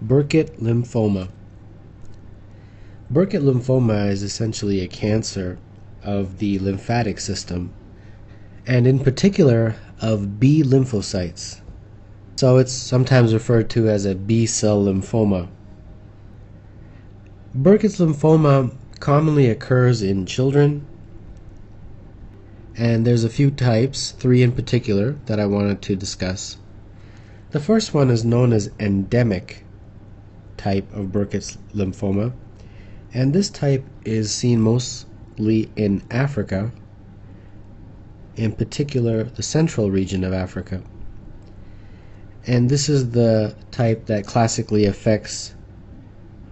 Burkitt lymphoma. Burkitt lymphoma is essentially a cancer of the lymphatic system, and in particular of B lymphocytes. So it's sometimes referred to as a B-cell lymphoma. Burkitt's lymphoma commonly occurs in children, and there's a few types, 3 in particular, that I wanted to discuss. The first one is known as endemic type of Burkitt's lymphoma, and this type is seen mostly in Africa, in particular the central region of Africa. And this is the type that classically affects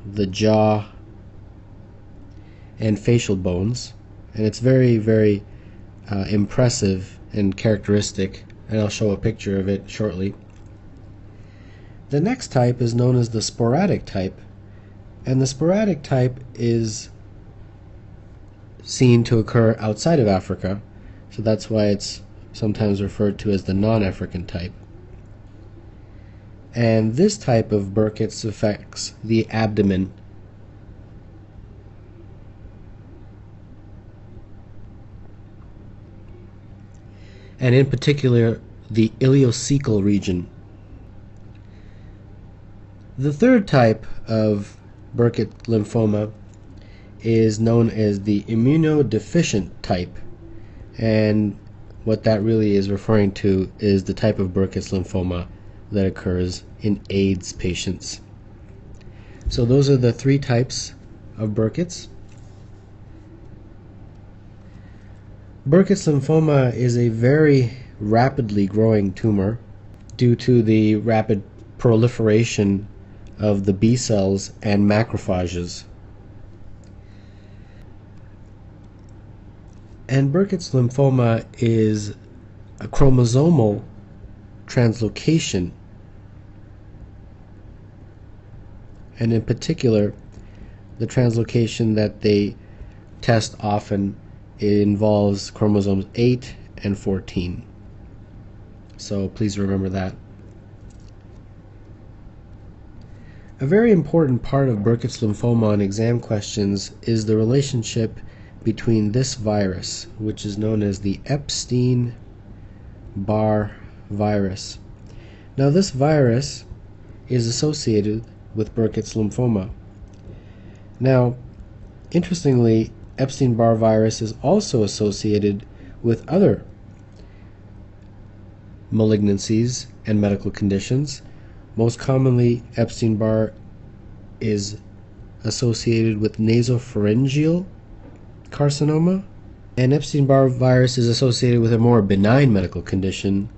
the jaw and facial bones, and it's very impressive and characteristic, and I'll show a picture of it shortly. The next type is known as the sporadic type, and the sporadic type is seen to occur outside of Africa, so that's why it's sometimes referred to as the non-African type. And this type of Burkitt's affects the abdomen. And in particular, the ileocecal region. The third type of Burkitt lymphoma is known as the immunodeficient type, and what that really is referring to is the type of Burkitt's lymphoma that occurs in AIDS patients. So those are the 3 types of Burkitt's. Burkitt's lymphoma is a very rapidly growing tumor due to the rapid proliferation of the B cells and macrophages. And Burkitt's lymphoma is a chromosomal translocation, and in particular the translocation that they test often involves chromosomes 8 and 14. So please remember that. A very important part of Burkitt's lymphoma on exam questions is the relationship between this virus, which is known as the Epstein-Barr virus. Now this virus is associated with Burkitt's lymphoma. Now, interestingly, Epstein-Barr virus is also associated with other malignancies and medical conditions. Most commonly, Epstein-Barr is associated with nasopharyngeal carcinoma, and Epstein-Barr virus is associated with a more benign medical condition,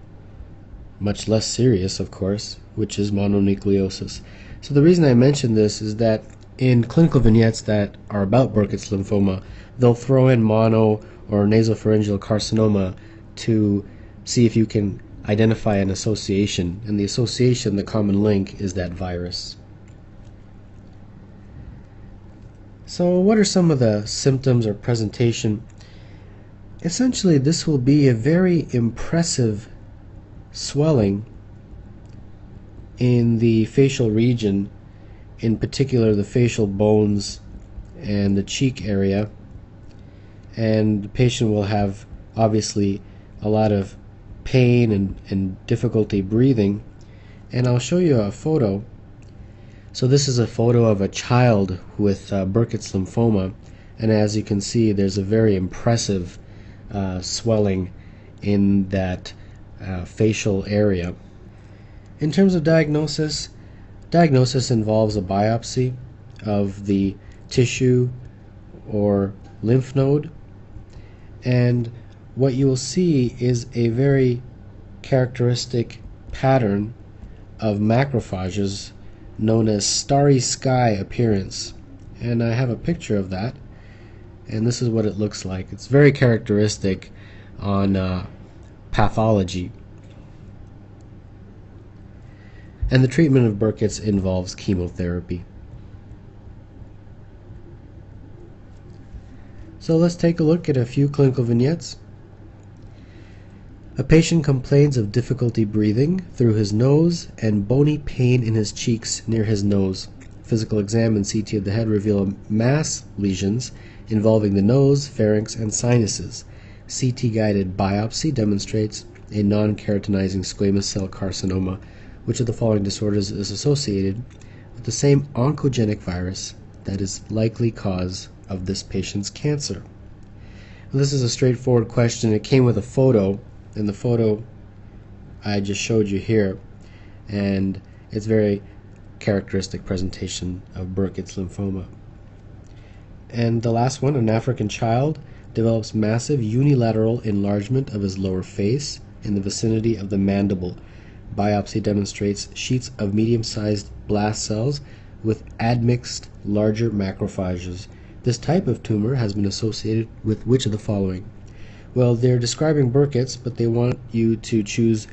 much less serious, of course, which is mononucleosis. So the reason I mention this is that in clinical vignettes that are about Burkitt's lymphoma, they'll throw in mono or nasopharyngeal carcinoma to see if you can identify an association, and the association, the common link, is that virus. So what are some of the symptoms or presentation? Essentially, this will be a very impressive swelling in the facial region, in particular the facial bones and the cheek area, and the patient will have obviously a lot of pain and difficulty breathing. And I'll show you a photo. So this is a photo of a child with Burkitt's lymphoma, and as you can see, there's a very impressive swelling in that facial area. In terms of diagnosis involves a biopsy of the tissue or lymph node, and what you will see is a very characteristic pattern of macrophages known as starry sky appearance, and I have a picture of that, and this is what it looks like. It's very characteristic on pathology. And the treatment of Burkitt's involves chemotherapy. So let's take a look at a few clinical vignettes. A patient complains of difficulty breathing through his nose and bony pain in his cheeks near his nose. Physical exam and CT of the head reveal mass lesions involving the nose, pharynx, and sinuses. CT-guided biopsy demonstrates a non-keratinizing squamous cell carcinoma. Which of the following disorders is associated with the same oncogenic virus that is likely cause of this patient's cancer? Well, this is a straightforward question. It came with a photo, and the photo I just showed you here, and it's very characteristic presentation of Burkitt's lymphoma. And the last one, an African child develops massive unilateral enlargement of his lower face in the vicinity of the mandible. Biopsy demonstrates sheets of medium-sized blast cells with admixed larger macrophages. This type of tumor has been associated with which of the following? Well, they're describing Burkitt's, but they want you to choose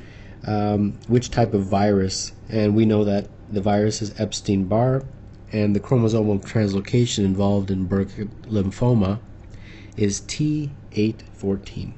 which type of virus, and we know that the virus is Epstein-Barr, and the chromosomal translocation involved in Burkitt lymphoma is T814.